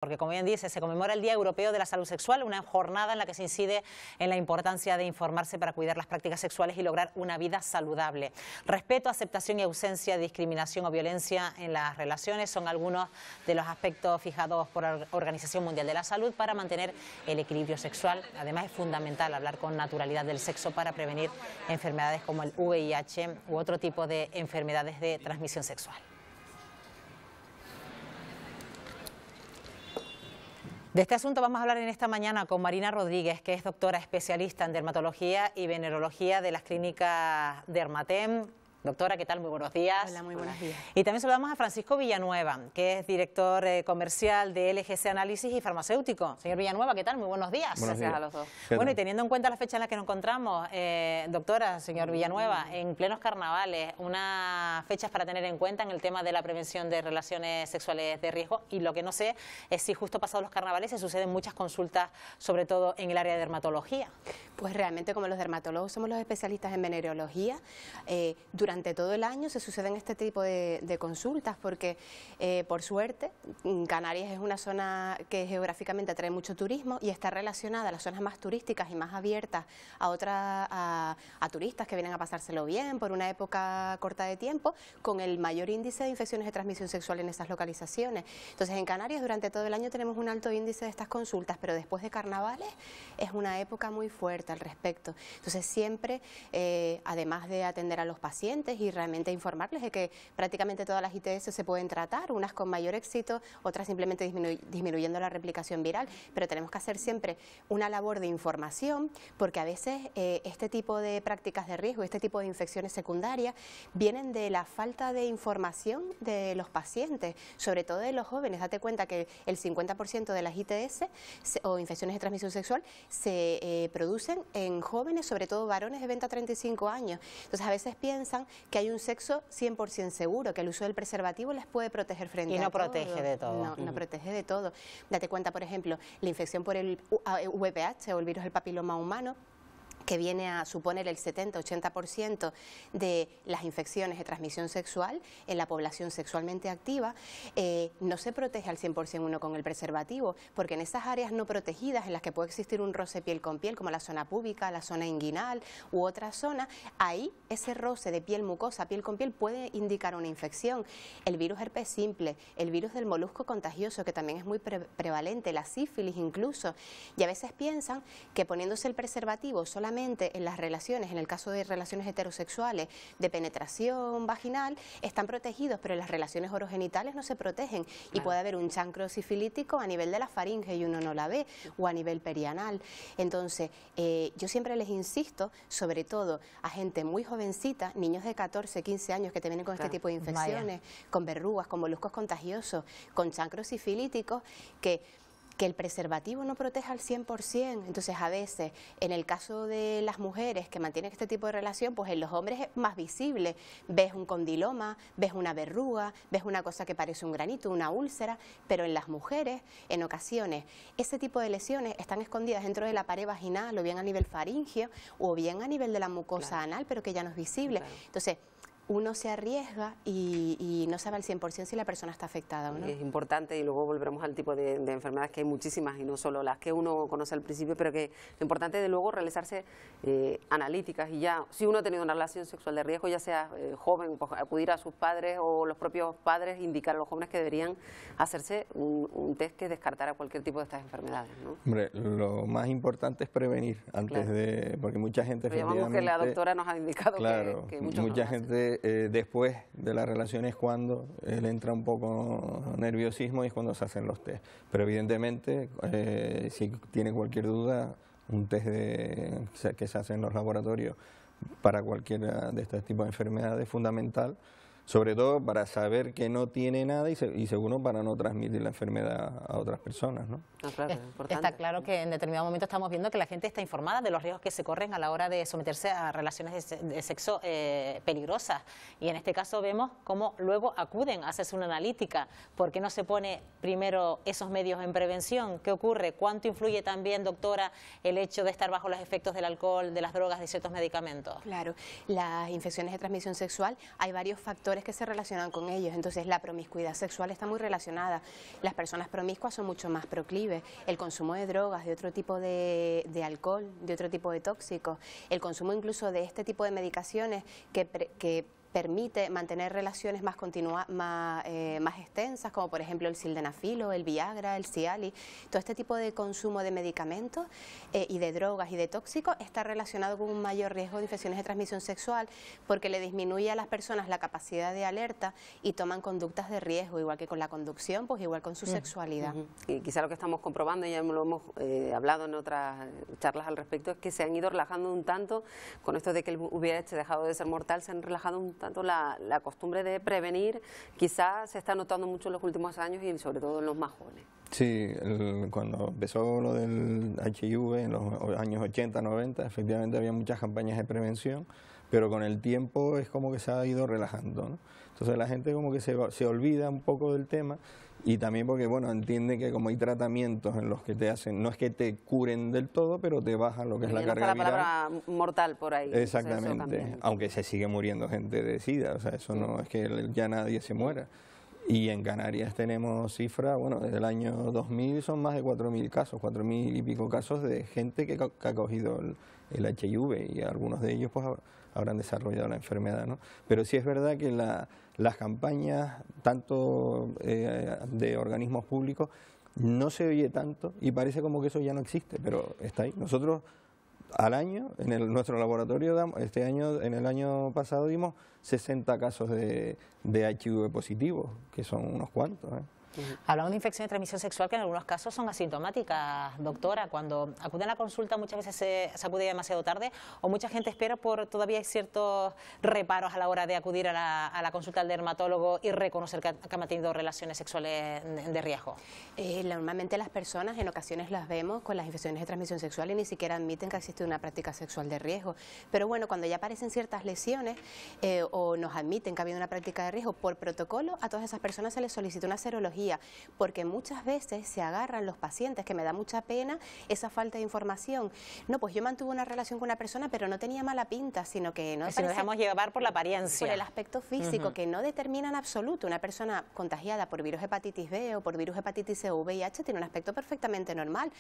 Porque, como bien dice, se conmemora el Día Europeo de la Salud Sexual, una jornada en la que se incide en la importancia de informarse para cuidar las prácticas sexuales y lograr una vida saludable. Respeto, aceptación y ausencia de discriminación o violencia en las relaciones son algunos de los aspectos fijados por la Organización Mundial de la Salud para mantener el equilibrio sexual. Además, es fundamental hablar con naturalidad del sexo para prevenir enfermedades como el VIH u otro tipo de enfermedades de transmisión sexual. De este asunto vamos a hablar en esta mañana con Marina Rodríguez, que es doctora especialista en dermatología y venerología de las clínicas Dermatem. Doctora, ¿qué tal? Muy buenos días. Hola, muy buenos días. Y también saludamos a Francisco Villanueva, que es director comercial de LGC Análisis y farmacéutico. Señor Villanueva, ¿qué tal? Muy buenos días. Gracias a los dos. Bueno, y teniendo en cuenta la fecha en la que nos encontramos, doctora, señor Villanueva, en plenos carnavales, unas fechas para tener en cuenta en el tema de la prevención de relaciones sexuales de riesgo, y lo que no sé es si justo pasados los carnavales se suceden muchas consultas, sobre todo en el área de dermatología. Pues realmente, como los dermatólogos somos los especialistas en venerología, durante todo el año se suceden este tipo de consultas porque, por suerte, Canarias es una zona que geográficamente atrae mucho turismo y está relacionada a las zonas más turísticas y más abiertas a turistas que vienen a pasárselo bien por una época corta de tiempo, con el mayor índice de infecciones de transmisión sexual en esas localizaciones. Entonces, en Canarias durante todo el año tenemos un alto índice de estas consultas, pero después de carnavales es una época muy fuerte al respecto. Entonces, siempre, además de atender a los pacientes y realmente informarles de que prácticamente todas las ITS se pueden tratar, unas con mayor éxito, otras simplemente disminuyendo la replicación viral, pero tenemos que hacer siempre una labor de información, porque a veces este tipo de prácticas de riesgo, este tipo de infecciones secundarias, vienen de la falta de información de los pacientes, sobre todo de los jóvenes. Date cuenta que el 50% de las ITS o infecciones de transmisión sexual se producen en jóvenes, sobre todo varones de 20 a 35 años. Entonces, a veces piensan que hay un sexo 100% seguro, que el uso del preservativo les puede proteger frente a todo. Y no protege de todo. No protege de todo. Date cuenta, por ejemplo, la infección por el VPH o el virus del papiloma humano, que viene a suponer el 70-80% de las infecciones de transmisión sexual en la población sexualmente activa, no se protege al 100% uno con el preservativo, porque en esas áreas no protegidas en las que puede existir un roce piel con piel, como la zona púbica, la zona inguinal u otra zona, ahí ese roce de piel mucosa, piel con piel, puede indicar una infección. El virus herpes simple, el virus del molusco contagioso, que también es muy prevalente, la sífilis incluso, y a veces piensan que poniéndose el preservativo solamente en las relaciones, en el caso de relaciones heterosexuales de penetración vaginal, están protegidos, pero en las relaciones orogenitales no se protegen. Y puede haber un chancro sifilítico a nivel de la faringe y uno no la ve, o a nivel perianal. Entonces, yo siempre les insisto, sobre todo a gente muy jovencita, niños de 14, 15 años que te vienen con este tipo de infecciones, con verrugas, con moluscos contagiosos, con chancros sifilíticos, que el preservativo no protege al 100%, entonces a veces en el caso de las mujeres que mantienen este tipo de relación, pues en los hombres es más visible, ves un condiloma, ves una verruga, ves una cosa que parece un granito, una úlcera, pero en las mujeres en ocasiones ese tipo de lesiones están escondidas dentro de la pared vaginal o bien a nivel faringeo o bien a nivel de la mucosa anal, pero que ya no es visible. Entonces, uno se arriesga y no sabe al 100% si la persona está afectada o no. Es importante, y luego volveremos al tipo de enfermedades, que hay muchísimas y no solo las que uno conoce al principio, pero que lo importante es de luego realizarse analíticas, y ya, si uno ha tenido una relación sexual de riesgo, ya sea joven, pues acudir a sus padres o los propios padres, indicar a los jóvenes que deberían hacerse un test que descartara cualquier tipo de estas enfermedades, ¿no? Hombre, lo más importante es prevenir antes de, porque mucha gente efectivamente, que la doctora nos ha indicado, claro, que mucha gente después de la relación es cuando le entra un poco nerviosismo y es cuando se hacen los test. Pero evidentemente, si tiene cualquier duda, un test que se hace en los laboratorios para cualquiera de estos tipos de enfermedades es fundamental, sobre todo para saber que no tiene nada y segundo para no transmitir la enfermedad a otras personas, ¿no? No, claro, está claro que en determinado momento estamos viendo que la gente está informada de los riesgos que se corren a la hora de someterse a relaciones de sexo peligrosas, y en este caso vemos cómo luego acuden a hacerse una analítica. ¿Por qué no se pone primero esos medios en prevención? ¿Qué ocurre? ¿Cuánto influye también, doctora, el hecho de estar bajo los efectos del alcohol, de las drogas, de ciertos medicamentos? Claro, las infecciones de transmisión sexual, hay varios factores factores que se relacionan con ellos. Entonces la promiscuidad sexual está muy relacionada. Las personas promiscuas son mucho más proclives. El consumo de drogas, de otro tipo de alcohol, de otro tipo de tóxicos, el consumo incluso de este tipo de medicaciones que permite mantener relaciones más extensas, como por ejemplo el sildenafilo, el Viagra, el Cialis. Todo este tipo de consumo de medicamentos y de drogas y de tóxicos está relacionado con un mayor riesgo de infecciones de transmisión sexual, porque le disminuye a las personas la capacidad de alerta y toman conductas de riesgo, igual que con la conducción, pues igual con su sexualidad. Y quizá lo que estamos comprobando, y ya lo hemos hablado en otras charlas al respecto, es que se han ido relajando un tanto con esto de que el VIH dejado de ser mortal, se han relajado un tanto la costumbre de prevenir. Quizás se está notando mucho en los últimos años y sobre todo en los más jóvenes. Sí, cuando empezó lo del HIV en los años 80, 90, efectivamente había muchas campañas de prevención, pero con el tiempo es como que se ha ido relajando, ¿no? Entonces la gente como que se olvida un poco del tema, y también porque, bueno, entiende que como hay tratamientos en los que te hacen, no es que te curen del todo, pero te bajan lo que es la carga viral. La palabra mortal por ahí. Exactamente, aunque se sigue muriendo gente de SIDA, o sea, eso no es que ya nadie se muera. Y en Canarias tenemos cifras, bueno, desde el año 2000 son más de 4.000 casos, 4.000 y pico casos de gente que ha cogido el HIV, y algunos de ellos pues habrán desarrollado la enfermedad, ¿no? Pero sí es verdad que las campañas, tanto de organismos públicos, no se oye tanto y parece como que eso ya no existe, pero está ahí. Nosotros al año, nuestro laboratorio, en el año pasado dimos 60 casos de HIV positivos, que son unos cuantos, ¿eh? Hablamos de infección de transmisión sexual que en algunos casos son asintomáticas, doctora. Cuando acuden a la consulta muchas veces se acude demasiado tarde, o mucha gente espera todavía hay ciertos reparos a la hora de acudir a la consulta al dermatólogo y reconocer que ha mantenido relaciones sexuales de riesgo. Normalmente las personas en ocasiones las vemos con las infecciones de transmisión sexual y ni siquiera admiten que existe una práctica sexual de riesgo. Pero bueno, cuando ya aparecen ciertas lesiones o nos admiten que ha habido una práctica de riesgo, por protocolo a todas esas personas se les solicita una serología, porque muchas veces se agarran los pacientes, que me da mucha pena esa falta de información. No, pues yo mantuve una relación con una persona, pero no tenía mala pinta, sino que no. Si nos dejamos llevar por la apariencia. Por el aspecto físico, que no determina en absoluto. Una persona contagiada por virus hepatitis B o por virus hepatitis C o VIH tiene un aspecto perfectamente normal.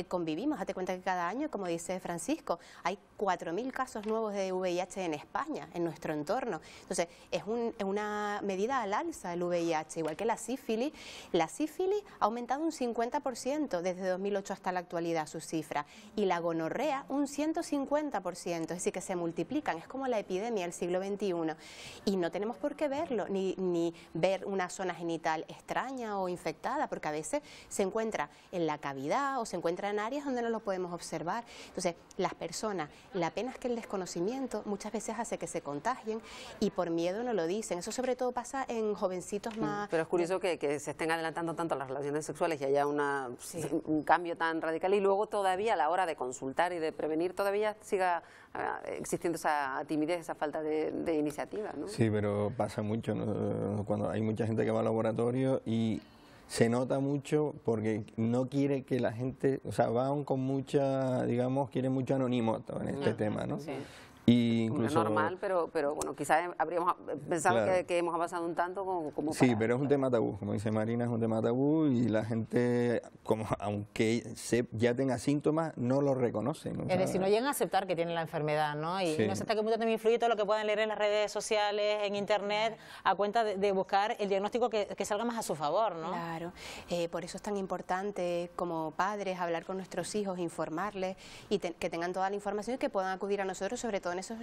Convivimos, date cuenta que cada año, como dice Francisco, hay 4.000 casos nuevos de VIH en España, en nuestro entorno. Entonces, es una medida al alza el VIH, igual que la sífilis. La sífilis ha aumentado un 50% desde 2008 hasta la actualidad, su cifra, y la gonorrea un 150%, es decir, que se multiplican, es como la epidemia del siglo XXI, y no tenemos por qué verlo, ni ver una zona genital extraña o infectada, porque a veces se encuentra en la cavidad o se encuentra en áreas donde no lo podemos observar. Entonces, las personas, la pena es que el desconocimiento muchas veces hace que se contagien y por miedo no lo dicen. Eso sobre todo pasa en jovencitos más... Pero es curioso que se estén adelantando tanto las relaciones sexuales y haya un cambio tan radical, y luego todavía a la hora de consultar y de prevenir todavía siga existiendo esa timidez, esa falta de iniciativa, ¿no? Sí, pero pasa mucho, ¿no? Cuando hay mucha gente que va al laboratorio y se nota mucho porque no quiere que la gente, o sea, van con mucha, digamos, quieren mucho anonimato en este tema, ¿no? Sí. Y incluso, es normal, pero bueno, quizás habríamos pensado que hemos avanzado un tanto como para... Sí, pero es un tema tabú, como dice Marina, es un tema tabú, y la gente, aunque ya tenga síntomas, no lo reconocen, ¿no? Es decir, no llegan a aceptar que tienen la enfermedad, ¿no? Y no sé hasta qué punto también influye todo lo que puedan leer en las redes sociales, en internet, a cuenta de buscar el diagnóstico que salga más a su favor, ¿no? Claro, por eso es tan importante como padres hablar con nuestros hijos, informarles y que tengan toda la información y que puedan acudir a nosotros, sobre todo en esos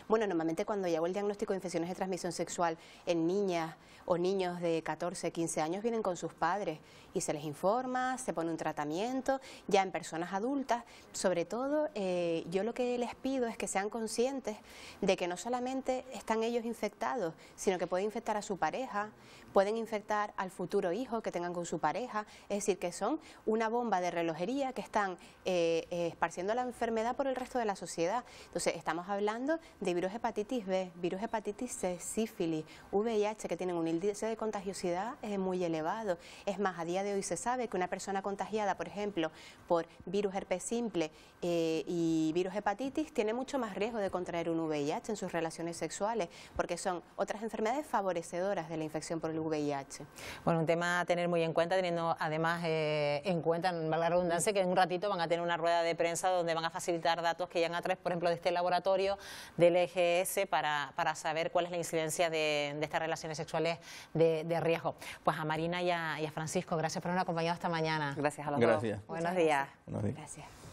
bueno, normalmente cuando llegó el diagnóstico de infecciones de transmisión sexual en niñas o niños de 14, 15 años, vienen con sus padres y se les informa, se pone un tratamiento. Ya en personas adultas, sobre todo, yo lo que les pido es que sean conscientes de que no solamente están ellos infectados, sino que pueden infectar a su pareja, pueden infectar al futuro hijo que tengan con su pareja, es decir, que son una bomba de relojería que están esparciendo la enfermedad por el resto de la sociedad. Entonces, estamos hablando hablando de virus hepatitis B, virus hepatitis C, sífilis, VIH, que tienen un índice de contagiosidad muy elevado. Es más, a día de hoy se sabe que una persona contagiada, por ejemplo, por virus herpes simple y virus hepatitis, tiene mucho más riesgo de contraer un VIH en sus relaciones sexuales, porque son otras enfermedades favorecedoras de la infección por el VIH. Bueno, un tema a tener muy en cuenta, teniendo además en cuenta, valga la redundancia, que en un ratito van a tener una rueda de prensa donde van a facilitar datos que llegan a través, por ejemplo, de este laboratorio del EGS para saber cuál es la incidencia de estas relaciones sexuales de riesgo. Pues a Marina y a Francisco, gracias por habernos acompañado esta mañana. Gracias a los Gracias. dos. Buenos días. Buenos días. Gracias.